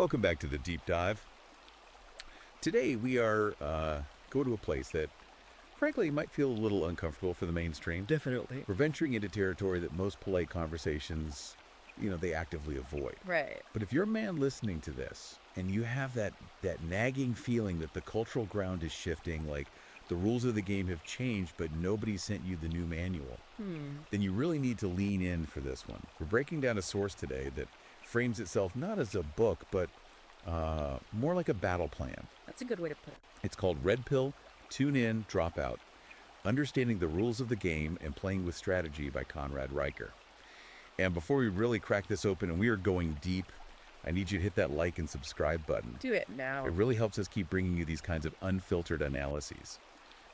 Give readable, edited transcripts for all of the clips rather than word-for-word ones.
Welcome back to the Deep Dive. Today we are go to a place that, frankly, might feel a little uncomfortable for the mainstream. Definitely. We're venturing into territory that most polite conversations, they actively avoid. Right. But if you're a man listening to this and you have that nagging feeling that the cultural ground is shifting, like the rules of the game have changed, but nobody sent you the new manual, then you really need to lean in for this one. We're breaking down a source today that frames itself not as a book, but more like a battle plan. That's a good way to put it. It's called Redpill, Tune In, Drop Out, Understanding the Rules of the Game and Playing with Strategy by Conrad Riker. And before we really crack this open and we are going deep, I need you to hit that like and subscribe button. Do it now. It really helps us keep bringing you these kinds of unfiltered analyses.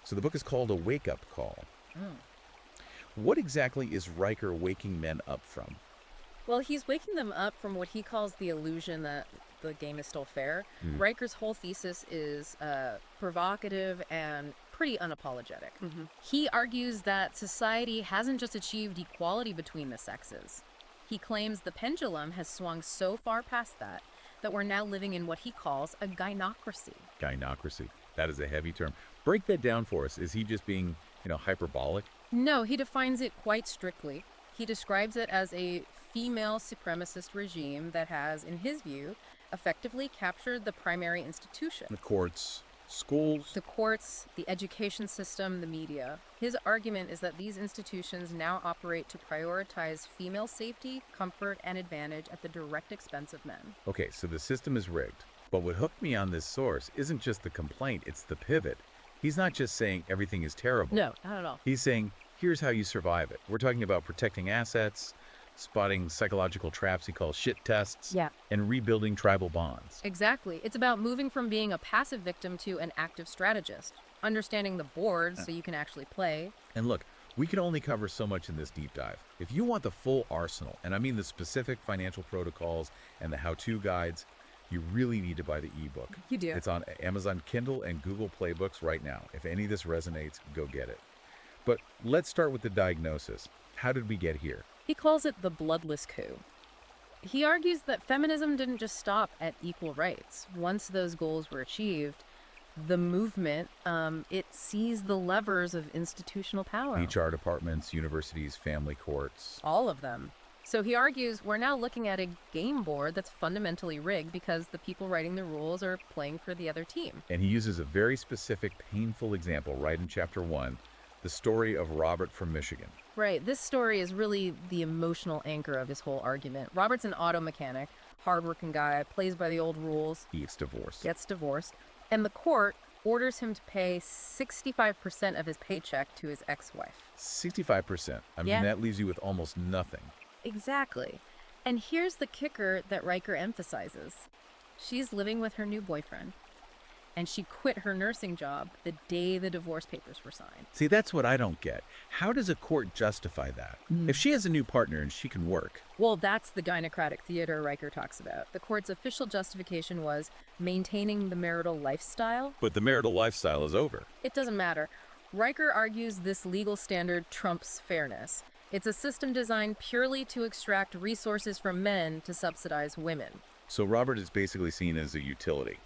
So the book is called A Wake-Up Call. What exactly is Riker waking men up from? Well, he's waking them up from what he calls the illusion that the game is still fair. Riker's whole thesis is provocative and pretty unapologetic. He argues that society hasn't just achieved equality between the sexes. He claims the pendulum has swung so far past that we're now living in what he calls a gynocracy. Gynocracy. That is a heavy term. Break that down for us. Is he just being, hyperbolic? No, he defines it quite strictly. He describes it as a female supremacist regime that has, in his view, effectively captured the primary institution. The courts, schools. The courts, the education system, the media. His argument is that these institutions now operate to prioritize female safety, comfort, and advantage at the direct expense of men. Okay, so the system is rigged. But what hooked me on this source isn't just the complaint, it's the pivot. He's not just saying everything is terrible. No, not at all. He's saying, here's how you survive it. We're talking about protecting assets, spotting psychological traps he calls shit tests, and rebuilding tribal bonds. Exactly. It's about moving from being a passive victim to an active strategist, understanding the boards so you can actually play. And look, we can only cover so much in this deep dive. If you want the full arsenal, and I mean the specific financial protocols and the how-to guides, you really need to buy the ebook. You do. It's on Amazon Kindle and Google Play Books right now. If any of this resonates, go get it. But let's start with the diagnosis. How did we get here? He calls it the bloodless coup. He argues that feminism didn't just stop at equal rights. Once those goals were achieved, the movement, it seized the levers of institutional power. HR departments, universities, family courts. All of them. So he argues we're now looking at a game board that's fundamentally rigged because the people writing the rules are playing for the other team. And he uses a very specific, painful example right in chapter 1, the story of Robert from Michigan. Right. This story is really the emotional anchor of his whole argument. Robert's an auto mechanic, hardworking guy, plays by the old rules. He gets divorced. And the court orders him to pay 65% of his paycheck to his ex-wife. 65%. I mean, that leaves you with almost nothing. Exactly. And here's the kicker that Riker emphasizes. She's living with her new boyfriend, and she quit her nursing job the day the divorce papers were signed. See, that's what I don't get. How does a court justify that? If she has a new partner and she can work. Well, that's the gynocratic theater Riker talks about. The court's official justification was maintaining the marital lifestyle. But the marital lifestyle is over. It doesn't matter. Riker argues this legal standard trumps fairness. It's a system designed purely to extract resources from men to subsidize women. So Robert is basically seen as a utility,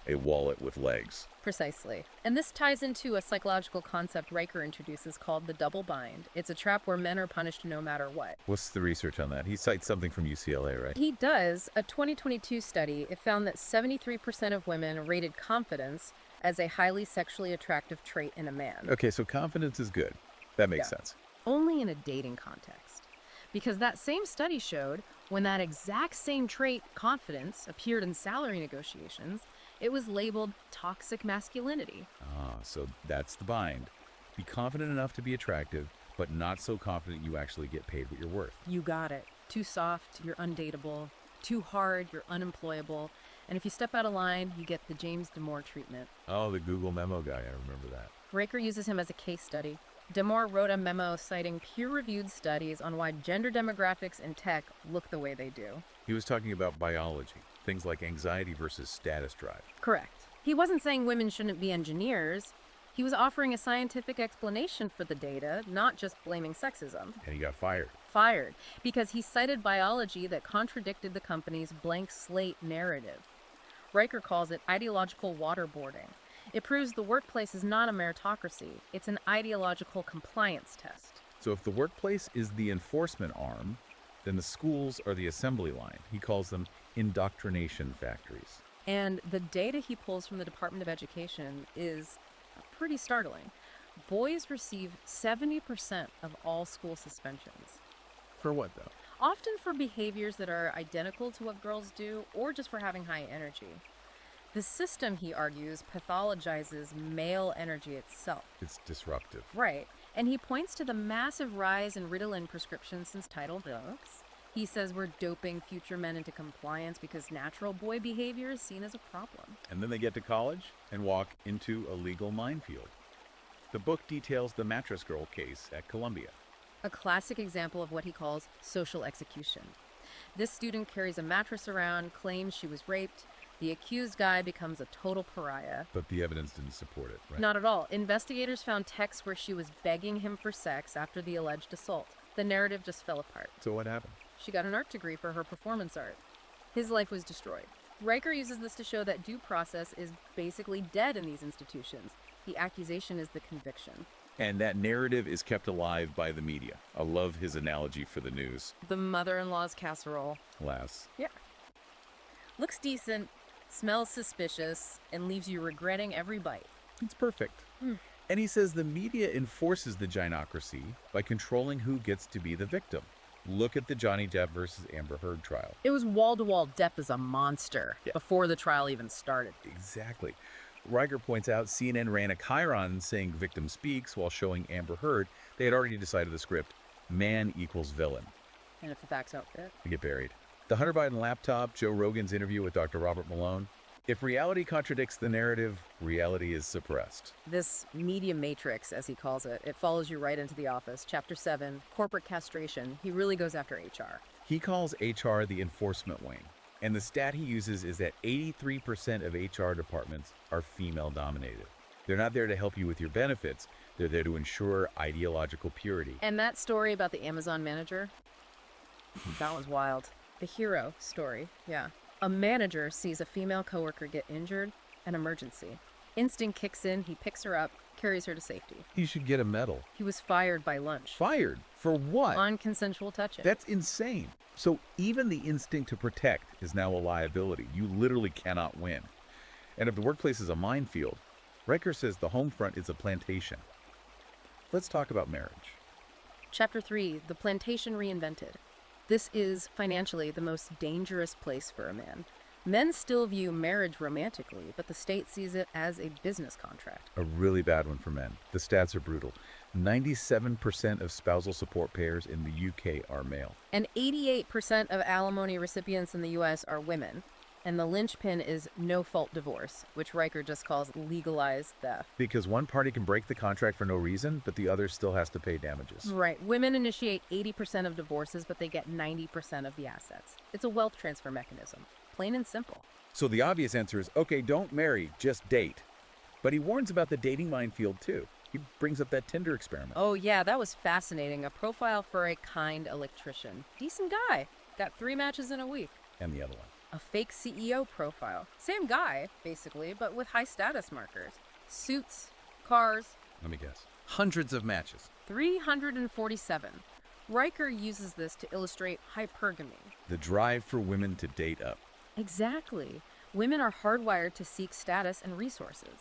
a wallet with legs. Precisely. And this ties into a psychological concept Riker introduces called the double bind. It's a trap where men are punished no matter what. What's the research on that? He cites something from UCLA, right? He does. A 2022 study, it found that 73% of women rated confidence as a highly sexually attractive trait in a man. Okay, so confidence is good. That makes sense. Only in a dating context. Because that same study showed when that exact same trait, confidence, appeared in salary negotiations, it was labeled toxic masculinity. So that's the bind. Be confident enough to be attractive, but not so confident you actually get paid what you're worth. You got it. Too soft, you're undateable. Too hard, you're unemployable. And if you step out of line, you get the James Damore treatment. Oh, the Google memo guy. I remember that. Riker uses him as a case study. Damore wrote a memo citing peer-reviewed studies on why gender demographics in tech look the way they do. He was talking about biology, things like anxiety versus status drive. Correct. He wasn't saying women shouldn't be engineers. He was offering a scientific explanation for the data, not just blaming sexism. And he got fired. Fired, because he cited biology that contradicted the company's blank slate narrative. Riker calls it ideological waterboarding. It proves the workplace is not a meritocracy, it's an ideological compliance test. So if the workplace is the enforcement arm, then the schools are the assembly line. He calls them indoctrination factories. And the data he pulls from the Department of Education is pretty startling. Boys receive 70% of all school suspensions. For what, though? Often for behaviors that are identical to what girls do, or just for having high energy. The system, he argues, pathologizes male energy itself. It's disruptive. Right. And he points to the massive rise in Ritalin prescriptions since Title books. He says we're doping future men into compliance because natural boy behavior is seen as a problem. And then they get to college and walk into a legal minefield. The book details the mattress girl case at Columbia. A classic example of what he calls social execution. This student carries a mattress around, claims she was raped. The accused guy becomes a total pariah. But the evidence didn't support it, right? Not at all. Investigators found texts where she was begging him for sex after the alleged assault. The narrative just fell apart. So what happened? She got an art degree for her performance art. His life was destroyed. Riker uses this to show that due process is basically dead in these institutions. The accusation is the conviction. And that narrative is kept alive by the media. I love his analogy for the news. The mother-in-law's casserole. Alas. Yeah. Looks decent, smells suspicious, and leaves you regretting every bite. It's perfect. And he says the media enforces the gynocracy by controlling who gets to be the victim. Look at the Johnny Depp versus Amber Heard trial. It was wall-to-wall Depp as a monster Yeah. before the trial even started. Exactly. Riker points out CNN ran a chyron saying victim speaks while showing Amber Heard they had already decided the script, man equals villain. And if the facts don't fit. They get buried. The Hunter Biden laptop, Joe Rogan's interview with Dr. Robert Malone. If reality contradicts the narrative, reality is suppressed. This media matrix, as he calls it, it follows you right into the office. Chapter 7, corporate castration. He really goes after HR. He calls HR the enforcement wing. And the stat he uses is that 83% of HR departments are female dominated. They're not there to help you with your benefits. They're there to ensure ideological purity. And that story about the Amazon manager, that was wild. The hero story, yeah. A manager sees a female coworker get injured, an emergency. Instinct kicks in, he picks her up, carries her to safety. He should get a medal. He was fired by lunch. Fired? For what? On consensual touching. That's insane. So even the instinct to protect is now a liability. You literally cannot win. And if the workplace is a minefield, Riker says the home front is a plantation. Let's talk about marriage. Chapter 3, The Plantation Reinvented. This is, financially, the most dangerous place for a man. Men still view marriage romantically, but the state sees it as a business contract. A really bad one for men. The stats are brutal. 97% of spousal support payers in the UK are male. And 88% of alimony recipients in the US are women. And the linchpin is no-fault divorce, which Riker just calls legalized theft. Because one party can break the contract for no reason, but the other still has to pay damages. Right. Women initiate 80% of divorces, but they get 90% of the assets. It's a wealth transfer mechanism. Plain and simple. So the obvious answer is, okay, don't marry, just date. But he warns about the dating minefield too. He brings up that Tinder experiment. Oh yeah, that was fascinating. A profile for a kind electrician. Decent guy. Got 3 matches in a week. And the other one. A fake CEO profile. Same guy, basically, but with high status markers. Suits, cars. Let me guess. Hundreds of matches. 347. Riker uses this to illustrate hypergamy. The drive for women to date up. Exactly. Women are hardwired to seek status and resources.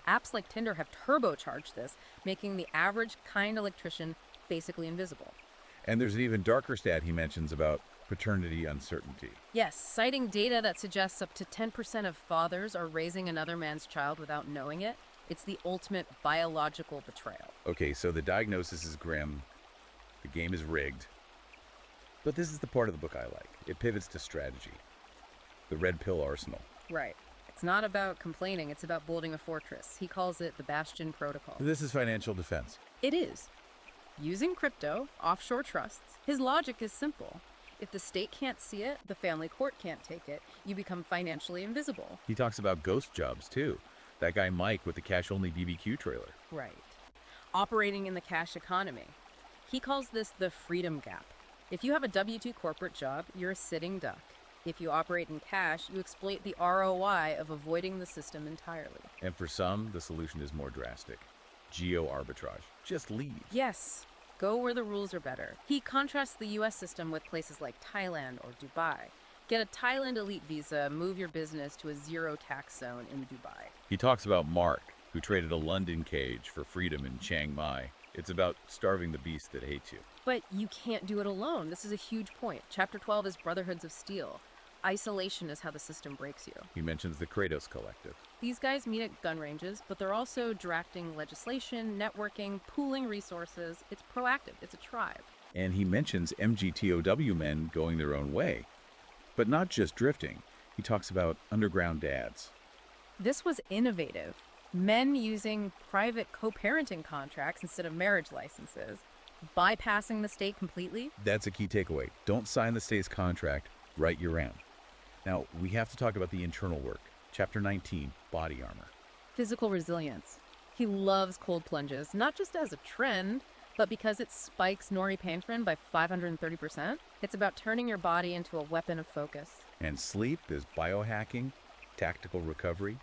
Apps like Tinder have turbocharged this, making the average kind electrician basically invisible. And there's an even darker stat he mentions about paternity uncertainty. Yes, citing data that suggests up to 10% of fathers are raising another man's child without knowing it. It's the ultimate biological betrayal. Okay, so the diagnosis is grim. The game is rigged. But this is the part of the book I like. It pivots to strategy. The Redpill arsenal. Right. It's not about complaining, it's about building a fortress. He calls it the Bastion Protocol. This is financial defense. It is. Using crypto, offshore trusts, his logic is simple. If the state can't see it, the family court can't take it, you become financially invisible. He talks about ghost jobs too. That guy Mike with the cash-only BBQ trailer. Right. Operating in the cash economy. He calls this the freedom gap. If you have a W-2 corporate job, you're a sitting duck. If you operate in cash, you exploit the ROI of avoiding the system entirely. And for some, the solution is more drastic. Geo-arbitrage. Just leave. Yes, go where the rules are better. He contrasts the US system with places like Thailand or Dubai. Get a Thailand elite visa, move your business to a zero tax zone in Dubai. He talks about Mark, who traded a London cage for freedom in Chiang Mai. It's about starving the beast that hates you. But you can't do it alone. This is a huge point. Chapter 12 is Brotherhoods of Steel. Isolation is how the system breaks you. He mentions the Kratos Collective. These guys meet at gun ranges, but they're also drafting legislation, networking, pooling resources. It's proactive. It's a tribe. And he mentions MGTOW men going their own way. But not just drifting. He talks about underground dads. This was innovative. Men using private co-parenting contracts instead of marriage licenses, bypassing the state completely. That's a key takeaway. Don't sign the state's contract, write your own. Now, we have to talk about the internal work. Chapter 19, body armor. Physical resilience. He loves cold plunges, not just as a trend, but because it spikes norepinephrine by 530%. It's about turning your body into a weapon of focus. And sleep is biohacking, tactical recovery,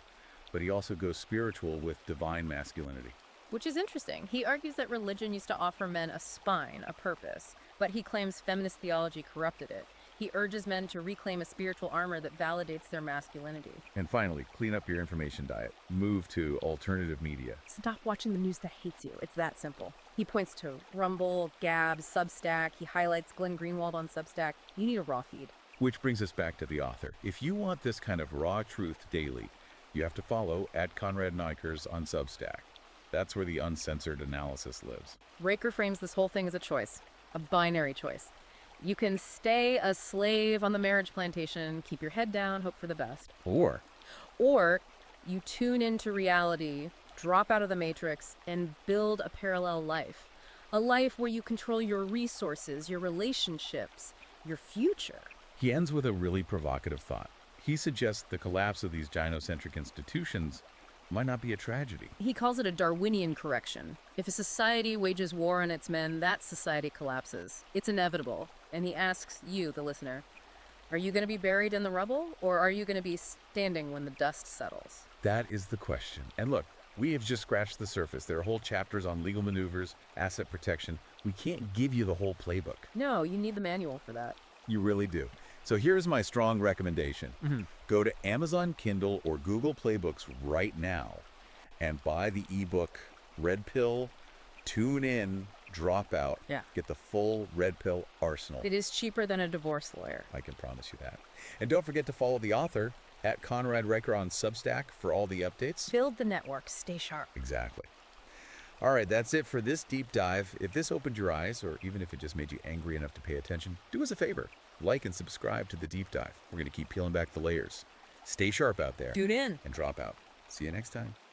but he also goes spiritual with divine masculinity. Which is interesting. He argues that religion used to offer men a spine, a purpose, but he claims feminist theology corrupted it. He urges men to reclaim a spiritual armor that validates their masculinity. And finally, clean up your information diet. Move to alternative media. Stop watching the news that hates you. It's that simple. He points to Rumble, Gab, Substack. He highlights Glenn Greenwald on Substack. You need a raw feed. Which brings us back to the author. If you want this kind of raw truth daily, you have to follow @ConradNikers on Substack. That's where the uncensored analysis lives. Raker frames this whole thing as a choice, a binary choice. You can stay a slave on the marriage plantation, keep your head down, hope for the best. Or Or you tune into reality, drop out of the matrix, and build a parallel life. A life where you control your resources, your relationships, your future. he ends with a really provocative thought. He suggests the collapse of these gynocentric institutions might not be a tragedy. He calls it a Darwinian correction. If a society wages war on its men, that society collapses. It's inevitable. And he asks you, the listener, are you going to be buried in the rubble, or are you going to be standing when the dust settles? That is the question. And look, we have just scratched the surface. There are whole chapters on legal maneuvers, asset protection. We can't give you the whole playbook. No, you need the manual for that. You really do. So here's my strong recommendation. Go to Amazon Kindle or Google Playbooks right now and buy the ebook Redpill, Tune In, Dropout. Yeah. Get the full Redpill arsenal. It is cheaper than a divorce lawyer. I can promise you that. And don't forget to follow the author @Conrad Riker on Substack for all the updates. Build the network. Stay sharp. Exactly. All right, that's it for this deep dive. If this opened your eyes, or even if it just made you angry enough to pay attention, do us a favor. Like and subscribe to the deep dive. We're going to keep peeling back the layers. Stay sharp out there. Tune in. And drop out. See you next time.